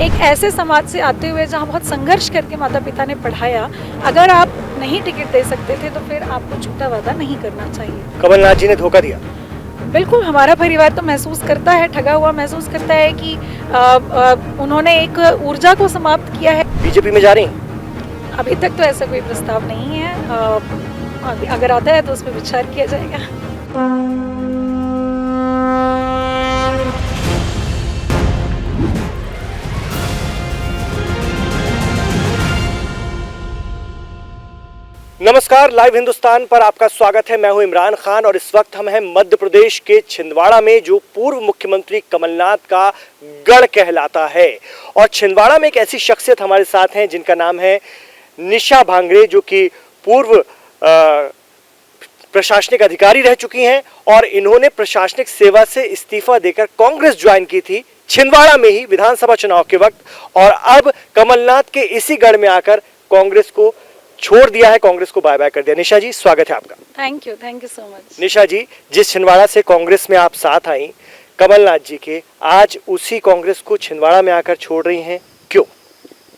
एक ऐसे समाज से आते हुए जहाँ बहुत संघर्ष करके माता पिता ने पढ़ाया, अगर आप नहीं टिकट दे सकते थे तो फिर आपको झूठा वादा नहीं करना चाहिए। कमलनाथ जी ने धोखा दिया। बिल्कुल, हमारा परिवार तो महसूस करता है, ठगा हुआ महसूस करता है कि उन्होंने एक ऊर्जा को समाप्त किया है। बीजेपी में जा रही हैं? अभी तक तो ऐसा कोई प्रस्ताव नहीं है, अगर आता है तो उस पर विचार किया जाएगा। नमस्कार, लाइव हिंदुस्तान पर आपका स्वागत है। मैं हूं इमरान खान और इस वक्त हम हैं मध्य प्रदेश के छिंदवाड़ा में, जो पूर्व मुख्यमंत्री कमलनाथ का गढ़ कहलाता है। और छिंदवाड़ा में एक ऐसी शख्सियत हमारे साथ हैं जिनका नाम है निशा भांगरे, जो कि पूर्व प्रशासनिक अधिकारी रह चुकी हैं और इन्होंने प्रशासनिक सेवा से इस्तीफा देकर कांग्रेस ज्वाइन की थी छिंदवाड़ा में ही विधानसभा चुनाव के वक्त, और अब कमलनाथ के इसी गढ़ में आकर कांग्रेस को छोड़ दिया है, कांग्रेस को बाय बाय कर दिया। निशा जी, स्वागत है आपका। Thank you so much. Nisha ji, जिस छिंदवाड़ा से कांग्रेस में आप साथ आई कमलनाथ जी के, आज उसी कांग्रेस को छिंदवाड़ा में आकर छोड़ रही हैं, क्यों?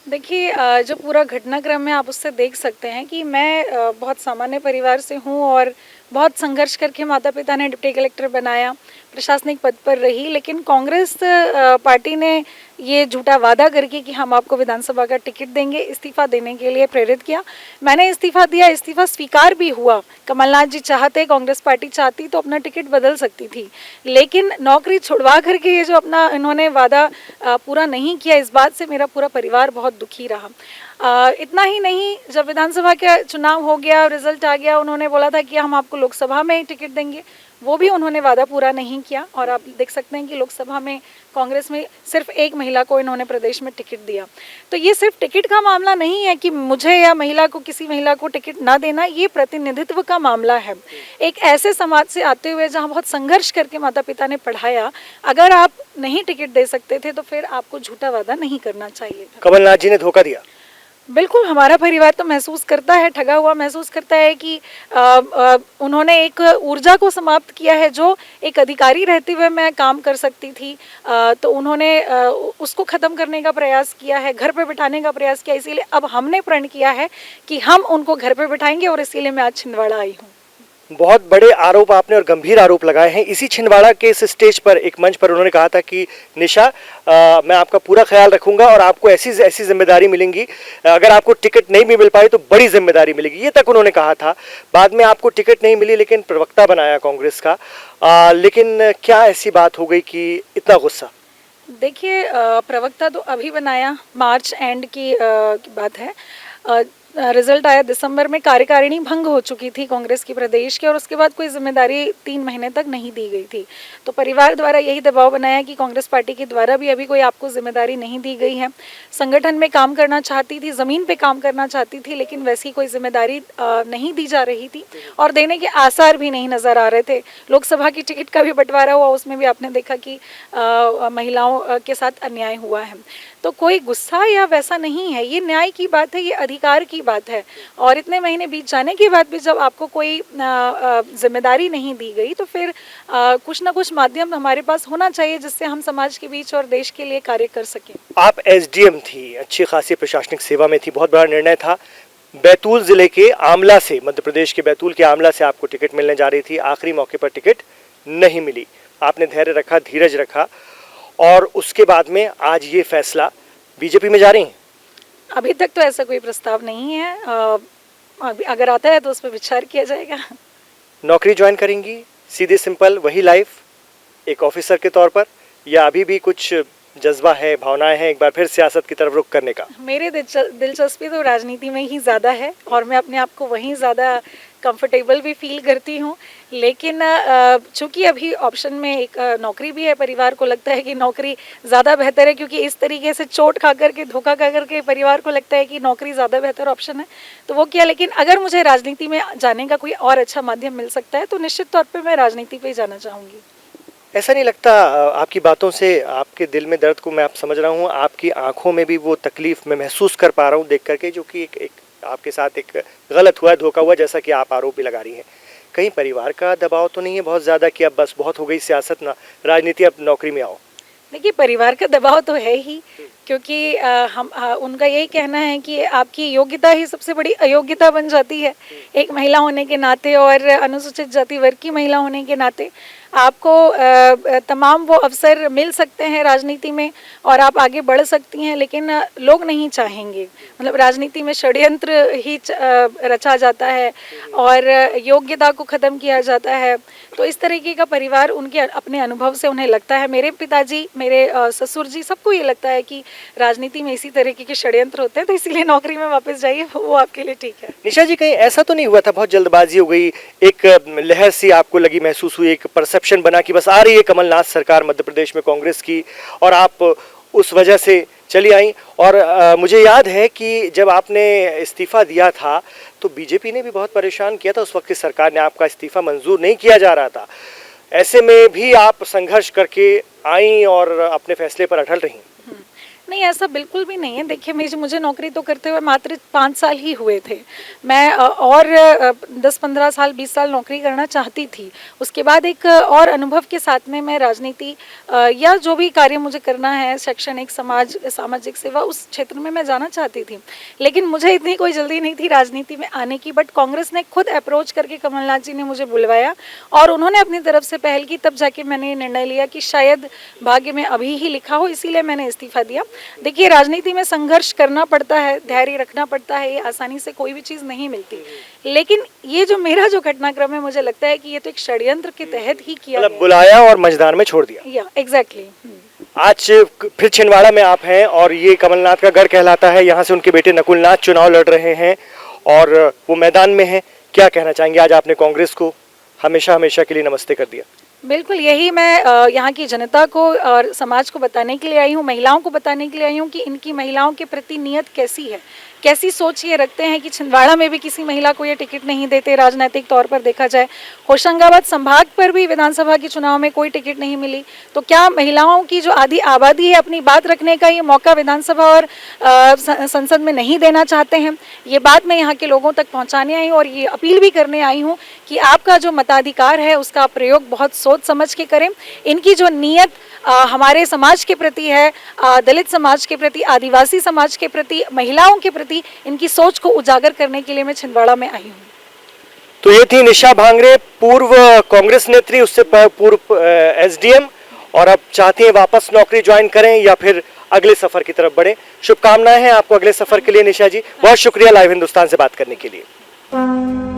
देखिए, जो पूरा घटनाक्रम है आप उससे देख सकते हैं कि मैं बहुत सामान्य परिवार से हूँ और बहुत संघर्ष करके माता पिता ने डिप्टी कलेक्टर बनाया, प्रशासनिक पद पर रही, लेकिन कांग्रेस पार्टी ने ये झूठा वादा करके कि हम आपको विधानसभा का टिकट देंगे, इस्तीफा देने के लिए प्रेरित किया। मैंने इस्तीफा दिया, इस्तीफा स्वीकार भी हुआ। कमलनाथ जी चाहते, कांग्रेस पार्टी चाहती तो अपना टिकट बदल सकती थी, लेकिन नौकरी छुड़वा करके ये जो अपना इन्होंने वादा पूरा नहीं किया, इस बात से मेरा पूरा परिवार बहुत दुखी रहा। इतना ही नहीं, जब विधानसभा का चुनाव हो गया, रिजल्ट आ गया, उन्होंने बोला था कि हम आपको लोकसभा में टिकट देंगे, वो भी उन्होंने वादा पूरा नहीं किया। और आप देख सकते हैं कि लोकसभा में कांग्रेस में सिर्फ एक महिला को इन्होंने प्रदेश में टिकट दिया। तो ये सिर्फ टिकट का मामला नहीं है कि मुझे या महिला को, किसी महिला को टिकट ना देना, ये प्रतिनिधित्व का मामला है। एक ऐसे समाज से आते हुए जहाँ बहुत संघर्ष करके माता पिता ने पढ़ाया, अगर आप नहीं टिकट दे सकते थे तो फिर आपको झूठा वादा नहीं करना चाहिए था। कमलनाथ जी ने धोखा दिया। बिल्कुल, हमारा परिवार तो महसूस करता है, ठगा हुआ महसूस करता है कि उन्होंने एक ऊर्जा को समाप्त किया है, जो एक अधिकारी रहते हुए मैं काम कर सकती थी, तो उन्होंने उसको ख़त्म करने का प्रयास किया है, घर पे बिठाने का प्रयास किया। इसीलिए अब हमने प्रण किया है कि हम उनको घर पे बिठाएंगे और इसीलिए मैं आज छिंदवाड़ा आई हूँ। बहुत बड़े आरोप आपने और गंभीर आरोप लगाए हैं। इसी छिंदवाड़ा के इस स्टेज पर, एक मंच पर उन्होंने कहा था कि निशा, मैं आपका पूरा ख्याल रखूंगा और आपको ऐसी ऐसी जिम्मेदारी मिलेंगी, अगर आपको टिकट नहीं भी मिल पाई तो बड़ी जिम्मेदारी मिलेगी, ये तक उन्होंने कहा था। बाद में आपको टिकट नहीं मिली, लेकिन प्रवक्ता बनाया कांग्रेस का। लेकिन क्या ऐसी बात हो गई कि इतना गुस्सा? देखिए, प्रवक्ता तो अभी बनाया, मार्च एंड की बात है। रिजल्ट आया दिसंबर में, कार्यकारिणी भंग हो चुकी थी कांग्रेस की प्रदेश की, और उसके बाद कोई जिम्मेदारी 3 महीने तक नहीं दी गई थी। तो परिवार द्वारा यही दबाव बनाया कि कांग्रेस पार्टी के द्वारा भी अभी कोई आपको जिम्मेदारी नहीं दी गई है। संगठन में काम करना चाहती थी, ज़मीन पे काम करना चाहती थी, लेकिन वैसी कोई जिम्मेदारी नहीं दी जा रही थी और देने के आसार भी नहीं नज़र आ रहे थे। लोकसभा की टिकट का भी बंटवारा हुआ, उसमें भी आपने देखा कि महिलाओं के साथ अन्याय हुआ है। तो कोई गुस्सा या वैसा नहीं है, ये न्याय की बात है, ये अधिकार की बात है। और इतने महीने बीत जाने के बाद भी जब आपको कोई जिम्मेदारी नहीं दी गई, तो फिर कुछ ना कुछ माध्यम हमारे पास होना चाहिए जिससे हम समाज के बीच और देश के लिए कार्य कर सकें। आप एसडीएम थी, अच्छी खासी प्रशासनिक सेवा में थी, बहुत बड़ा निर्णय था। बैतूल जिले के आमला से, मध्य प्रदेश के बैतूल के आमला से आपको टिकट मिलने जा रही थी, आखिरी मौके पर टिकट नहीं मिली। आपने धैर्य रखा, धीरज रखा, और उसके बाद में आज ये फैसला, बीजेपी में जा रही हैं? अभी तक तो ऐसा कोई प्रस्ताव नहीं है, अगर आता है तो उस पर विचार किया जाएगा। नौकरी ज्वाइन करेंगी, सीधे सिंपल वही लाइफ, एक ऑफिसर के तौर पर, या अभी भी कुछ जज्बा है, भावनाएं हैं एक बार फिर सियासत की तरफ रुख करने का? मेरे दिलचस्पी तो राजनीति में ही ज़्यादा है और मैं अपने आप को वहीं ज़्यादा कंफर्टेबल भी फील करती हूँ, लेकिन चूँकि अभी ऑप्शन में एक नौकरी भी है, परिवार को लगता है कि नौकरी ज़्यादा बेहतर है, क्योंकि इस तरीके से चोट खा करके, धोखा खा करके परिवार को लगता है कि नौकरी ज़्यादा बेहतर ऑप्शन है, तो वो किया। लेकिन अगर मुझे राजनीति में जाने का कोई और अच्छा माध्यम मिल सकता है तो निश्चित तौर पर मैं राजनीति पर ही जाना चाहूँगी। ऐसा नहीं लगता आपकी बातों से, आपके दिल में दर्द को मैं आप समझ रहा हूँ, आपकी आंखों में भी वो तकलीफ मैं महसूस कर पा रहा हूँ देख करके, जो कि एक आपके साथ एक गलत हुआ, धोखा हुआ, जैसा कि आप आरोप भी लगा रही हैं। कहीं परिवार का दबाव तो नहीं है बहुत ज़्यादा कि अब बस बहुत हो गई सियासत, ना राजनीति, अब नौकरी में आओ? देखिए, परिवार का दबाव तो है ही, क्योंकि उनका यही कहना है कि आपकी योग्यता ही सबसे बड़ी अयोग्यता बन जाती है एक महिला होने के नाते, और अनुसूचित जाति वर्ग की महिला होने के नाते आपको तमाम वो अवसर मिल सकते हैं राजनीति में और आप आगे बढ़ सकती हैं, लेकिन लोग नहीं चाहेंगे। मतलब राजनीति में षड्यंत्र ही रचा जाता है और योग्यता को ख़त्म किया जाता है। तो इस तरीके का परिवार उनके अपने अनुभव से उन्हें लगता है, मेरे पिताजी, मेरे ससुर जी, सबको ये लगता है कि राजनीति में इसी तरीके के षड्यंत्र होते हैं, तो इसीलिए नौकरी में वापस जाइए, वो आपके लिए ठीक है। निशा जी, कहीं ऐसा तो नहीं हुआ था, बहुत जल्दबाजी हो गई, एक लहर सी आपको लगी, महसूस हुई, एक परसेप्शन बना कि बस आ रही है कमलनाथ सरकार मध्य प्रदेश में कांग्रेस की, और आप उस वजह से चली आई? और मुझे याद है कि जब आपने इस्तीफा दिया था तो बीजेपी ने भी बहुत परेशान किया था, उस वक्त की सरकार ने आपका इस्तीफा मंजूर नहीं किया जा रहा था, ऐसे में भी आप संघर्ष करके आई और अपने फैसले पर अटल रही। नहीं, ऐसा बिल्कुल भी नहीं है। देखिए, मुझे नौकरी तो करते हुए मात्र 5 साल ही हुए थे। मैं और 10-15 साल 20 साल नौकरी करना चाहती थी। उसके बाद एक और अनुभव के साथ में मैं राजनीति या जो भी कार्य मुझे करना है, शैक्षणिक, सामाजिक सेवा, उस क्षेत्र में मैं जाना चाहती थी। लेकिन मुझे इतनी कोई जल्दी नहीं थी राजनीति में आने की, बट कांग्रेस ने खुद अप्रोच करके कमलनाथ जी ने मुझे बुलवाया और उन्होंने अपनी तरफ से पहल की, तब जाके मैंने निर्णय लिया कि शायद भाग्य में अभी ही लिखा हो, इसीलिए मैंने इस्तीफा दिया। देखिए, राजनीति में संघर्ष करना पड़ता है, धैर्य रखना पड़ता है, ये आसानी से कोई भी चीज़ नहीं मिलती। लेकिन ये जो मेरा घटनाक्रम है, मुझे लगता है कि ये तो एक षड्यंत्र के तहत ही किया गया, बुलाया और मझदार में छोड़ दिया। या एग्जैक्टली। आज फिर छिंदवाड़ा में आप हैं और ये कमलनाथ का गढ़ कहलाता है, यहाँ से उनके बेटे नकुल नाथ चुनाव लड़ रहे हैं और वो मैदान में हैं। क्या कहना चाहेंगे? आज आपने कांग्रेस को हमेशा हमेशा के लिए नमस्ते कर दिया। बिल्कुल, यही मैं यहाँ की जनता को और समाज को बताने के लिए आई हूँ, महिलाओं को बताने के लिए आई हूँ कि इनकी महिलाओं के प्रति नीयत कैसी है, कैसी सोच ये रखते हैं कि छिंदवाड़ा में भी किसी महिला को ये टिकट नहीं देते। राजनीतिक तौर पर देखा जाए, होशंगाबाद संभाग पर भी विधानसभा के चुनाव में कोई टिकट नहीं मिली, तो क्या महिलाओं की जो आधी आबादी है अपनी बात रखने का ये मौका विधानसभा और संसद में नहीं देना चाहते हैं? ये बात मैं यहाँ के लोगों तक पहुँचाने आई हूँ और ये अपील भी करने आई हूँ कि आपका जो मताधिकार है उसका प्रयोग बहुत सोच समझ के करें। इनकी जो नीयत हमारे समाज के प्रति है, दलित समाज के प्रति, आदिवासी समाज के प्रति, महिलाओं के प्रति, इनकी सोच को उजागर करने के लिए मैं छिंदवाड़ा में आई हूँ। तो ये थी निशा भांगरे, पूर्व कांग्रेस नेत्री, उससे पूर्व एसडीएम, और अब चाहती हैं वापस नौकरी ज्वाइन करें या फिर अगले सफर की तरफ बढ़े। शुभकामनाएं हैं आपको अगले सफर के लिए निशा जी, बहुत शुक्रिया लाइव हिंदुस्तान से बात करने के लिए।